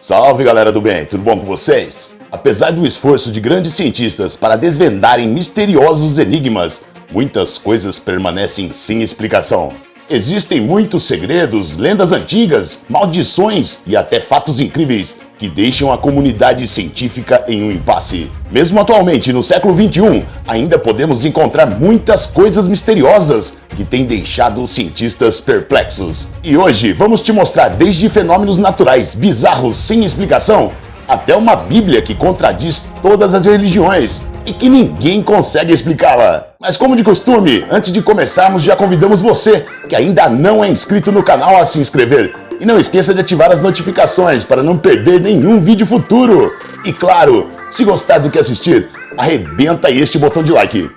Salve galera do bem, tudo bom com vocês? Apesar do esforço de grandes cientistas para desvendarem misteriosos enigmas, muitas coisas permanecem sem explicação. Existem muitos segredos, lendas antigas, maldições e até fatos incríveis que deixam a comunidade científica em um impasse. Mesmo atualmente, no século XXI, ainda podemos encontrar muitas coisas misteriosas que têm deixado os cientistas perplexos. E hoje vamos te mostrar desde fenômenos naturais bizarros sem explicação, até uma Bíblia que contradiz todas as religiões e que ninguém consegue explicá-la. Mas como de costume, antes de começarmos, já convidamos você que ainda não é inscrito no canal a se inscrever. E não esqueça de ativar as notificações para não perder nenhum vídeo futuro. E claro, se gostar do que assistir, arrebenta este botão de like.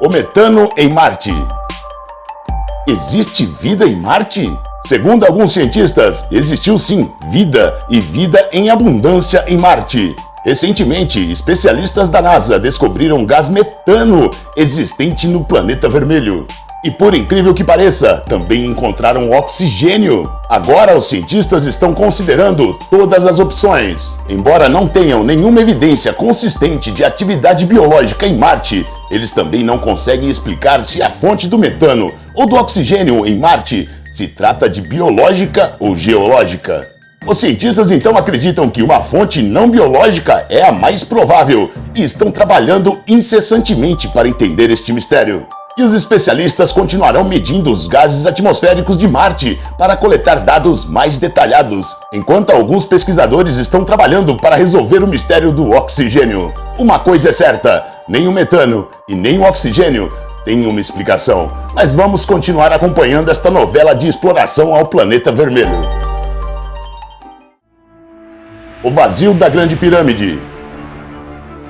O metano em Marte. Existe vida em Marte? Segundo alguns cientistas, existiu sim vida e vida em abundância em Marte. Recentemente, especialistas da NASA descobriram gás metano existente no planeta vermelho. E por incrível que pareça, também encontraram oxigênio. Agora os cientistas estão considerando todas as opções. Embora não tenham nenhuma evidência consistente de atividade biológica em Marte, eles também não conseguem explicar se a fonte do metano ou do oxigênio em Marte se trata de biológica ou geológica. Os cientistas então acreditam que uma fonte não biológica é a mais provável e estão trabalhando incessantemente para entender este mistério. E os especialistas continuarão medindo os gases atmosféricos de Marte para coletar dados mais detalhados, enquanto alguns pesquisadores estão trabalhando para resolver o mistério do oxigênio. Uma coisa é certa, nem o metano e nem o oxigênio têm uma explicação, mas vamos continuar acompanhando esta novela de exploração ao planeta vermelho. O vazio da Grande Pirâmide.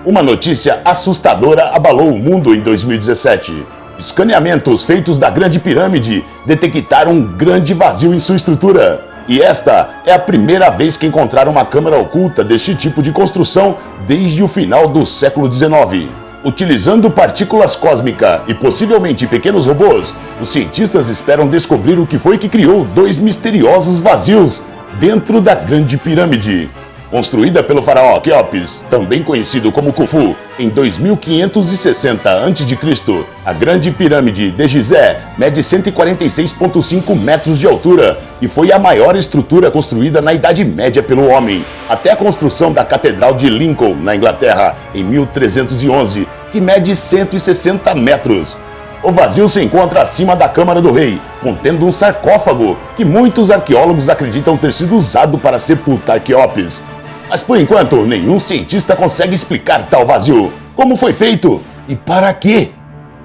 Uma notícia assustadora abalou o mundo em 2017. Escaneamentos feitos da Grande Pirâmide detectaram um grande vazio em sua estrutura. E esta é a primeira vez que encontraram uma câmara oculta deste tipo de construção desde o final do século XIX. Utilizando partículas cósmicas e possivelmente pequenos robôs, os cientistas esperam descobrir o que foi que criou dois misteriosos vazios dentro da Grande Pirâmide. Construída pelo faraó Quéops, também conhecido como Khufu, em 2560 a.C., a Grande Pirâmide de Gizé mede 146,5 metros de altura e foi a maior estrutura construída na Idade Média pelo homem, até a construção da Catedral de Lincoln, na Inglaterra, em 1311, que mede 160 metros. O vazio se encontra acima da Câmara do Rei, contendo um sarcófago que muitos arqueólogos acreditam ter sido usado para sepultar Quéops. Mas por enquanto, nenhum cientista consegue explicar tal vazio. Como foi feito? E para quê?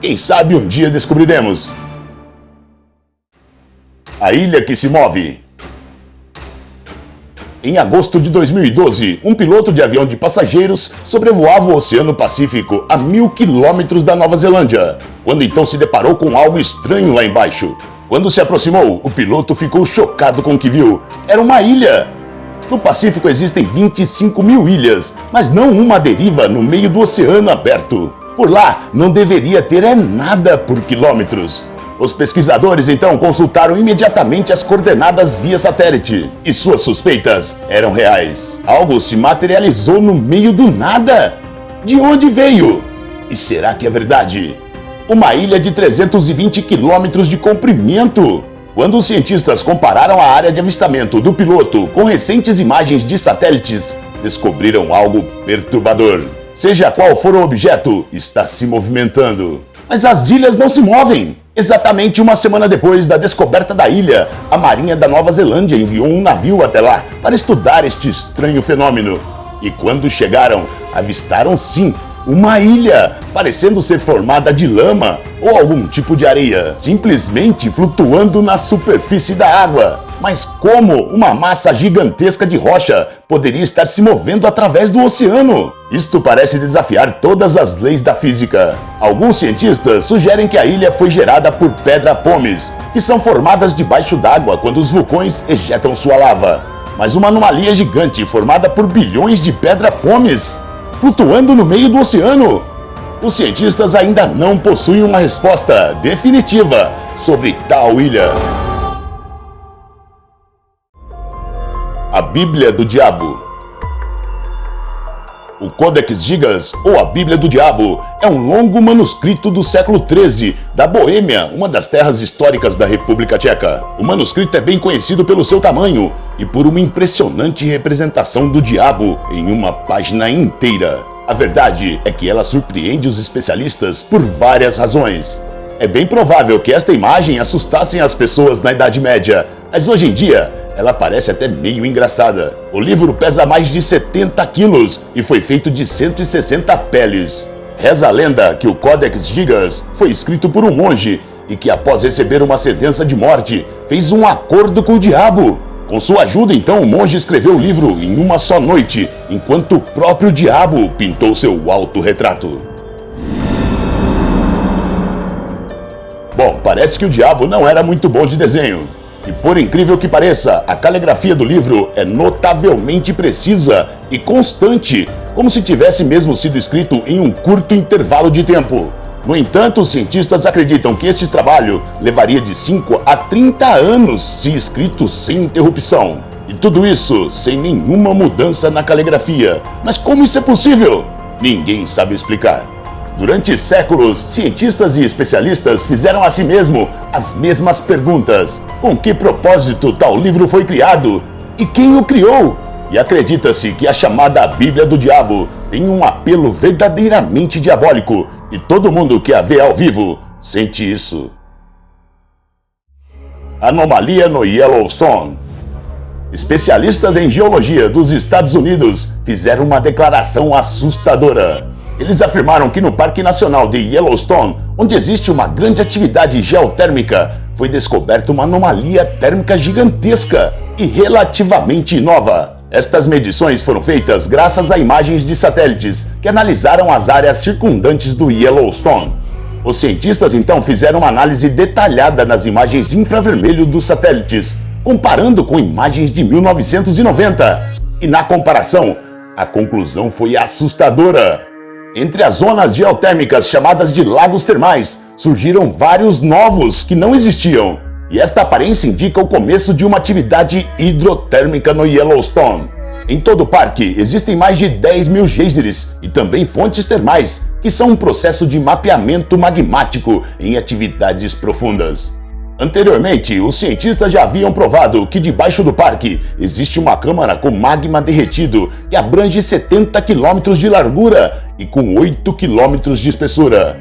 Quem sabe um dia descobriremos. A ilha que se move. Em agosto de 2012, um piloto de avião de passageiros sobrevoava o Oceano Pacífico a 1000 quilômetros da Nova Zelândia, quando então se deparou com algo estranho lá embaixo. Quando se aproximou, o piloto ficou chocado com o que viu. Era uma ilha! No Pacífico existem 25 mil ilhas, mas não uma à deriva no meio do oceano aberto. Por lá, não deveria ter nada por quilômetros. Os pesquisadores então consultaram imediatamente as coordenadas via satélite, e suas suspeitas eram reais. Algo se materializou no meio do nada. De onde veio? E será que é verdade? Uma ilha de 320 quilômetros de comprimento. Quando os cientistas compararam a área de avistamento do piloto com recentes imagens de satélites, descobriram algo perturbador. Seja qual for o objeto, está se movimentando. Mas as ilhas não se movem. Exatamente uma semana depois da descoberta da ilha, a Marinha da Nova Zelândia enviou um navio até lá para estudar este estranho fenômeno. E quando chegaram, avistaram sim uma ilha, parecendo ser formada de lama ou algum tipo de areia, simplesmente flutuando na superfície da água. Mas como uma massa gigantesca de rocha poderia estar se movendo através do oceano? Isto parece desafiar todas as leis da física. Alguns cientistas sugerem que a ilha foi gerada por pedra-pomes, que são formadas debaixo d'água quando os vulcões ejetam sua lava. Mas uma anomalia gigante formada por bilhões de pedra-pomes flutuando no meio do oceano? Os cientistas ainda não possuem uma resposta definitiva sobre tal ilha. A Bíblia do Diabo. O Codex Gigas, ou a Bíblia do Diabo, é um longo manuscrito do século XIII, da Boêmia, uma das terras históricas da República Tcheca. O manuscrito é bem conhecido pelo seu tamanho e por uma impressionante representação do diabo em uma página inteira. A verdade é que ela surpreende os especialistas por várias razões. É bem provável que esta imagem assustasse as pessoas na Idade Média, mas hoje em dia ela parece até meio engraçada. O livro pesa mais de 70 quilos e foi feito de 160 peles. Reza a lenda que o Codex Gigas foi escrito por um monge e que, após receber uma sentença de morte, fez um acordo com o diabo. Com sua ajuda, então, o monge escreveu o livro em uma só noite, enquanto o próprio diabo pintou seu autorretrato. Bom, parece que o diabo não era muito bom de desenho. E por incrível que pareça, a caligrafia do livro é notavelmente precisa e constante, como se tivesse mesmo sido escrito em um curto intervalo de tempo. No entanto, os cientistas acreditam que este trabalho levaria de 5 a 30 anos se escrito sem interrupção. E tudo isso sem nenhuma mudança na caligrafia. Mas como isso é possível? Ninguém sabe explicar. Durante séculos, cientistas e especialistas fizeram a si mesmo as mesmas perguntas. Com que propósito tal livro foi criado? E quem o criou? E acredita-se que a chamada Bíblia do Diabo tem um apelo verdadeiramente diabólico, e todo mundo que a vê ao vivo sente isso. Anomalia no Yellowstone. Especialistas em geologia dos Estados Unidos fizeram uma declaração assustadora. Eles afirmaram que no Parque Nacional de Yellowstone, onde existe uma grande atividade geotérmica, foi descoberta uma anomalia térmica gigantesca e relativamente nova. Estas medições foram feitas graças a imagens de satélites que analisaram as áreas circundantes do Yellowstone. Os cientistas então fizeram uma análise detalhada nas imagens infravermelho dos satélites, comparando com imagens de 1990. E na comparação, a conclusão foi assustadora. Entre as zonas geotérmicas chamadas de lagos termais, surgiram vários novos que não existiam. E esta aparência indica o começo de uma atividade hidrotérmica no Yellowstone. Em todo o parque, existem mais de 10 mil geysers e também fontes termais, que são um processo de mapeamento magmático em atividades profundas. Anteriormente, os cientistas já haviam provado que debaixo do parque existe uma câmara com magma derretido que abrange 70 km de largura e com 8 km de espessura.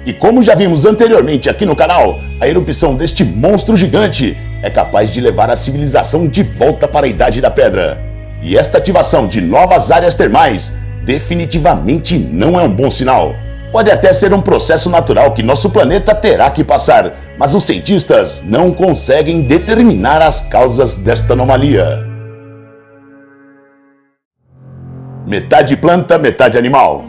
E como já vimos anteriormente aqui no canal, a erupção deste monstro gigante é capaz de levar a civilização de volta para a Idade da Pedra. E esta ativação de novas áreas termais definitivamente não é um bom sinal. Pode até ser um processo natural que nosso planeta terá que passar, mas os cientistas não conseguem determinar as causas desta anomalia. Metade planta, metade animal.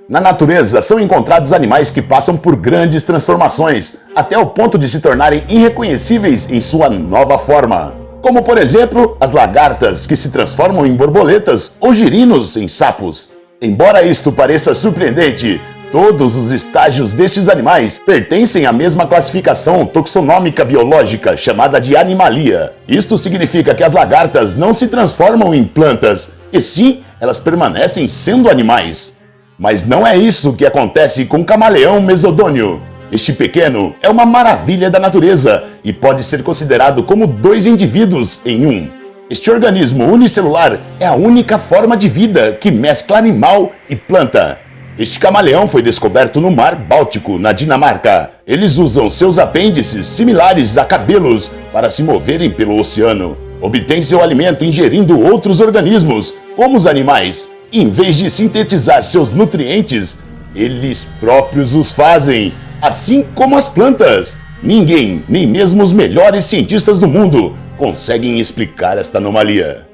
Na natureza, são encontrados animais que passam por grandes transformações, até o ponto de se tornarem irreconhecíveis em sua nova forma. Como, por exemplo, as lagartas, que se transformam em borboletas, ou girinos em sapos. Embora isto pareça surpreendente, todos os estágios destes animais pertencem à mesma classificação taxonômica biológica chamada de animalia. Isto significa que as lagartas não se transformam em plantas, e sim, elas permanecem sendo animais. Mas não é isso que acontece com o camaleão mesodônio. Este pequeno é uma maravilha da natureza e pode ser considerado como dois indivíduos em um. Este organismo unicelular é a única forma de vida que mescla animal e planta. Este camaleão foi descoberto no Mar Báltico, na Dinamarca. Eles usam seus apêndices similares a cabelos para se moverem pelo oceano. Obtêm seu alimento ingerindo outros organismos, como os animais. E, em vez de sintetizar seus nutrientes, eles próprios os fazem, assim como as plantas. Ninguém, nem mesmo os melhores cientistas do mundo, conseguem explicar esta anomalia.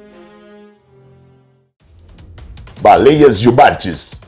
Baleias jubartes.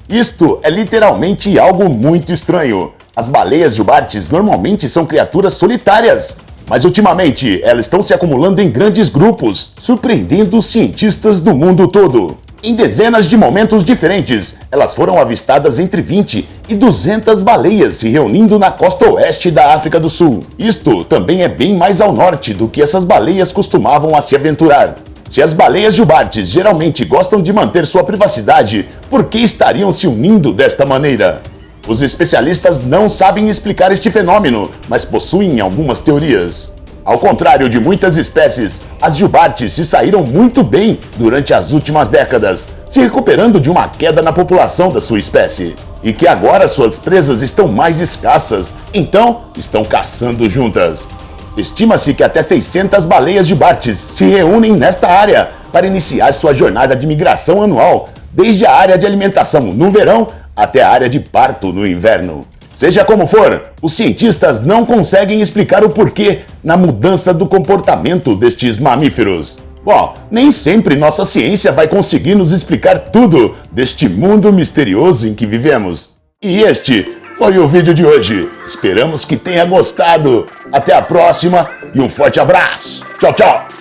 Isto é literalmente algo muito estranho. As baleias jubartes normalmente são criaturas solitárias, mas ultimamente elas estão se acumulando em grandes grupos, surpreendendo os cientistas do mundo todo. Em dezenas de momentos diferentes, elas foram avistadas entre 20 e 200 baleias se reunindo na costa oeste da África do Sul. Isto também é bem mais ao norte do que essas baleias costumavam a se aventurar. Se as baleias jubartes geralmente gostam de manter sua privacidade, por que estariam se unindo desta maneira? Os especialistas não sabem explicar este fenômeno, mas possuem algumas teorias. Ao contrário de muitas espécies, as jubartes se saíram muito bem durante as últimas décadas, se recuperando de uma queda na população da sua espécie. E que agora suas presas estão mais escassas, então estão caçando juntas. Estima-se que até 600 baleias jubartes se reúnem nesta área para iniciar sua jornada de migração anual, desde a área de alimentação no verão até a área de parto no inverno. Seja como for, os cientistas não conseguem explicar o porquê na mudança do comportamento destes mamíferos. Bom, nem sempre nossa ciência vai conseguir nos explicar tudo deste mundo misterioso em que vivemos. E este foi o vídeo de hoje. Esperamos que tenha gostado. Até a próxima e um forte abraço. Tchau, tchau.